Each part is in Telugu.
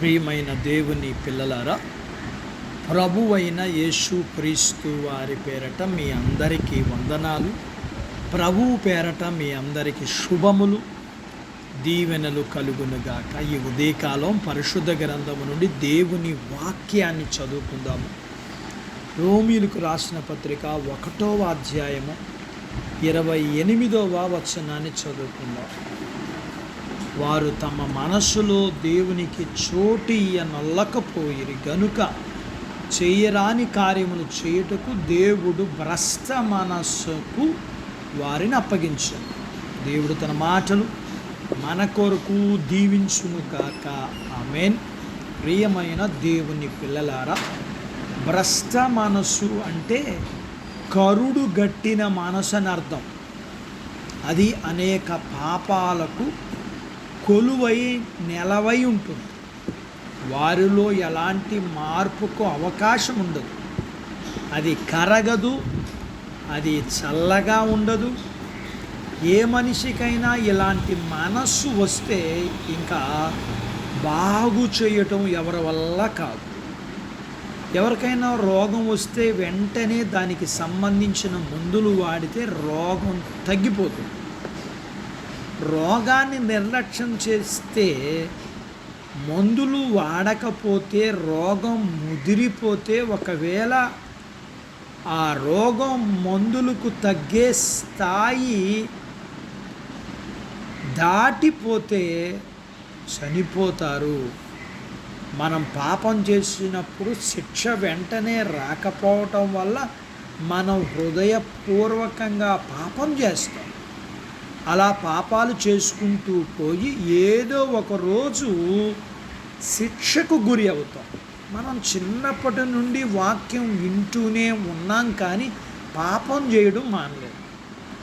ప్రియమైన దేవుని పిల్లలారా, ప్రభువైన యేసు క్రీస్తు వారి పేరట మీ అందరికీ వందనాలు. ప్రభువు పేరట మీ అందరికీ శుభములు, దీవెనలు కలుగునుగాక. ఈ ఉదయకాలం పరిశుద్ధ గ్రంథము నుండి దేవుని వాక్యాన్ని చదువుకుందాము. రోమీయులకు రాసిన పత్రిక 1వ అధ్యాయము 28వ వచనాన్ని చదువుకుందాం. వారు తమ మనస్సులో దేవునికి చోటు ఇయ్యనొల్లకపోయిరి గనుక చేయరాని కార్యములు చేయుటకు దేవుడు భ్రష్ట మనస్సుకు వారిని అప్పగించాడు. దేవుడు తన మాటలు మన కొరకు దీవించునుగాక. ఆమేన్. ప్రియమైన దేవుని పిల్లలారా, భ్రష్ట మనస్సు అంటే కరుడు గట్టిన మనసు అని అర్థం. అది అనేక పాపాలకు కొలువై నెలవై ఉంటుంది. వారిలో ఎలాంటి మార్పుకు అవకాశం ఉండదు. అది కరగదు, అది చల్లగా ఉండదు. ఏ మనిషికైనా ఇలాంటి మనస్సు వస్తే ఇంకా బాగు చేయటం ఎవరి వల్ల కాదు. ఎవరికైనా రోగం వస్తే వెంటనే దానికి సంబంధించిన మందులు వాడితే రోగం తగ్గిపోతుంది. రోగాన్ని నిర్లక్ష్యం చేస్తే, మందులు వాడకపోతే, రోగం ముదిరిపోతే, ఒకవేళ ఆ రోగం మందులకు తగ్గే స్థాయి దాటిపోతే చనిపోతారు. మనం పాపం చేసినప్పుడు శిక్ష వెంటనే రాకపోవటం వల్ల మనం హృదయపూర్వకంగా పాపం చేస్తాం. అలా పాపాలు చేసుకుంటూ పోయి ఏదో ఒక రోజు శిక్షకు గురి అవుతాం. మనం చిన్నప్పటి నుండి వాక్యం వింటూనే ఉన్నాం, కానీ పాపం చేయడం మానలేదు.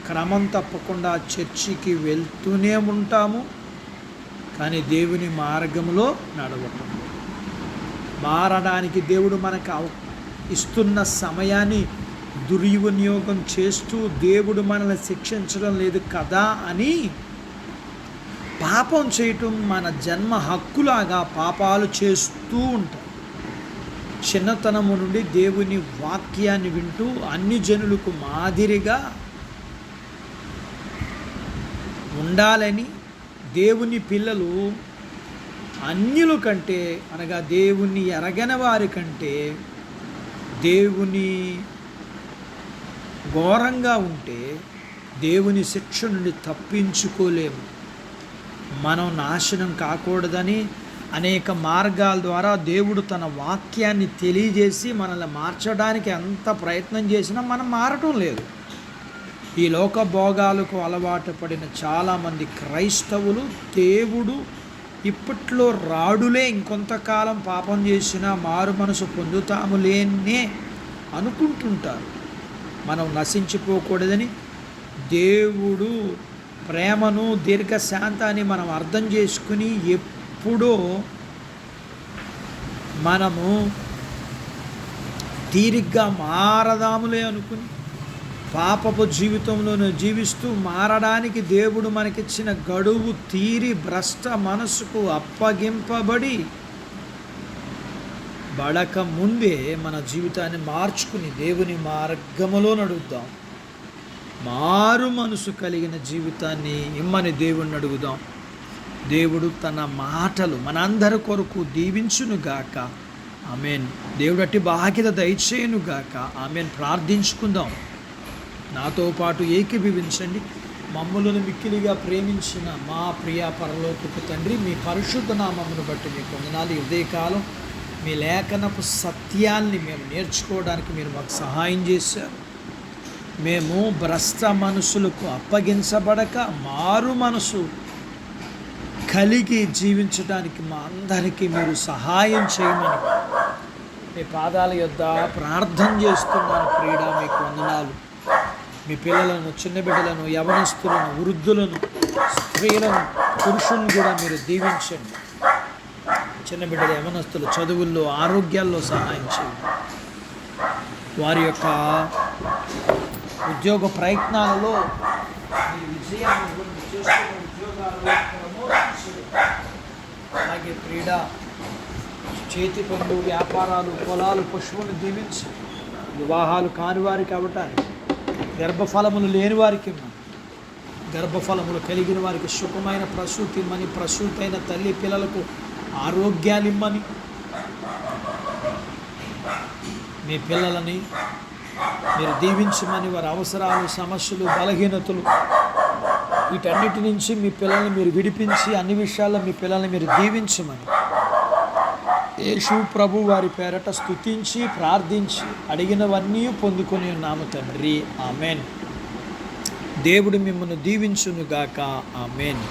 క్రమం తప్పకుండా చర్చికి వెళ్తూనే ఉంటాము, కానీ దేవుని మార్గంలో నడవటం. మారడానికి దేవుడు మనకు ఇస్తున్న సమయాన్ని దుర్వినియోగం చేస్తూ, దేవుడు మనల్ని శిక్షించడం లేదు కదా అని పాపం చేయటం మన జన్మ హక్కులాగా పాపాలు చేస్తూ ఉంటాం. చిన్నతనము నుండి దేవుని వాక్యాన్ని వింటూ అన్ని జనులకు మాదిరిగా ఉండాలని, దేవుని పిల్లలు అన్యుల కంటే అనగా దేవుణ్ణి ఎరగని వారి కంటే దేవుని ఘోరంగా ఉంటే దేవుని శిక్ష నుండి తప్పించుకోలేము. మనం నాశనం కాకూడదని అనేక మార్గాల ద్వారా దేవుడు తన వాక్యాన్ని తెలియజేసి మనల్ని మార్చడానికి ఎంత ప్రయత్నం చేసినా మనం మారటం లేదు. ఈ లోక భోగాలకు అలవాటు పడిన చాలామంది క్రైస్తవులు దేవుడు ఇప్పట్లో రాడులే, ఇంకొంతకాలం పాపం చేసినా మారు మనసు పొందుతాములేనే అనుకుంటుంటారు. మనం నశించిపోకూడదని, దేవుడు ప్రేమను దీర్ఘశాంతాన్ని మనం అర్థం చేసుకుని ఎప్పుడో మనము తీరిగ్గా మారదాములే అనుకుని పాపపు జీవితంలోనే జీవిస్తూ మారడానికి దేవుడు మనకిచ్చిన గడువు తీరి భ్రష్ట మనసుకు అప్పగింపబడి బడక ముందే మన జీవితాన్ని మార్చుకుని దేవుని మార్గములో నడుద్దాం. మారు మనసు కలిగిన జీవితాన్ని ఇమ్మని దేవుణ్ణి అడుగుదాం. దేవుడు తన మాటలు మనందరి కొరకు దీవించునుగాక. ఆమెన్. దేవుడు అట్టి బాధ్యత దయచేయునుగాక. ఆమెన్. ప్రార్థించుకుందాం. నాతో పాటు ఏకీభవించండి. మమ్ములను మిక్కిలిగా ప్రేమించిన మా ప్రియ పరలోకపు తండ్రి, మీ పరిశుద్ధ నామమును బట్టి మీకు వందనాలు. ఉదయకాలం మీ లేఖనపు సత్యాల్ని మేము నేర్చుకోవడానికి మీరు మాకు సహాయం చేశారు. మేము భ్రష్ట మనసులకు అప్పగించబడక మారు మనసు కలిగి జీవించడానికి మా అందరికీ మీరు సహాయం చేయమని మీ పాదాల యొద్ద ప్రార్థన చేస్తున్నాను. ప్రియుడా, మీకు వందనాలు. మీ పిల్లలను, చిన్న బిడ్డలను, యవనస్తులను, వృద్ధులను, స్త్రీలను, పురుషులను కూడా మీరు దీవించండి. చిన్న బిడ్డలు, యవనస్తులు చదువుల్లో, ఆరోగ్యాల్లో సహాయం చేయండి. వారి యొక్క ఉద్యోగ ప్రయత్నాలలో మీరు విజయాన్ని చేస్తున్న ఉద్యోగాల్లో ప్రమోషన్ చేయండి. అలాగే అలాగే క్రీడ, చేతి పనులు, వ్యాపారాలు, పొలాలు, పశువులను దీవించి వివాహాలు కాని వారికి అవ్వటానికి, గర్భఫలములు లేని వారికి ఇమ్మని, గర్భఫలములు కలిగిన వారికి సుఖమైన ప్రసూతి ఇమ్మని, ప్రసూతి అయిన తల్లి పిల్లలకు ఆరోగ్యాలు ఇమ్మని, మీ పిల్లలని మీరు దీవించమని, వారి అవసరాలు, సమస్యలు, బలహీనతలు వీటన్నిటి నుంచి మీ పిల్లల్ని మీరు విడిపించి అన్ని విషయాల్లో మీ పిల్లల్ని మీరు దీవించమని యేసు ప్రభు వారి పేరట స్తుతించి ప్రార్థించి అడిగినవన్నీ పొందుకొని ఉన్నాము తండ్రి. ఆమెన్. దేవుడు మిమ్మల్ని దీవించునుగాక. ఆమెన్.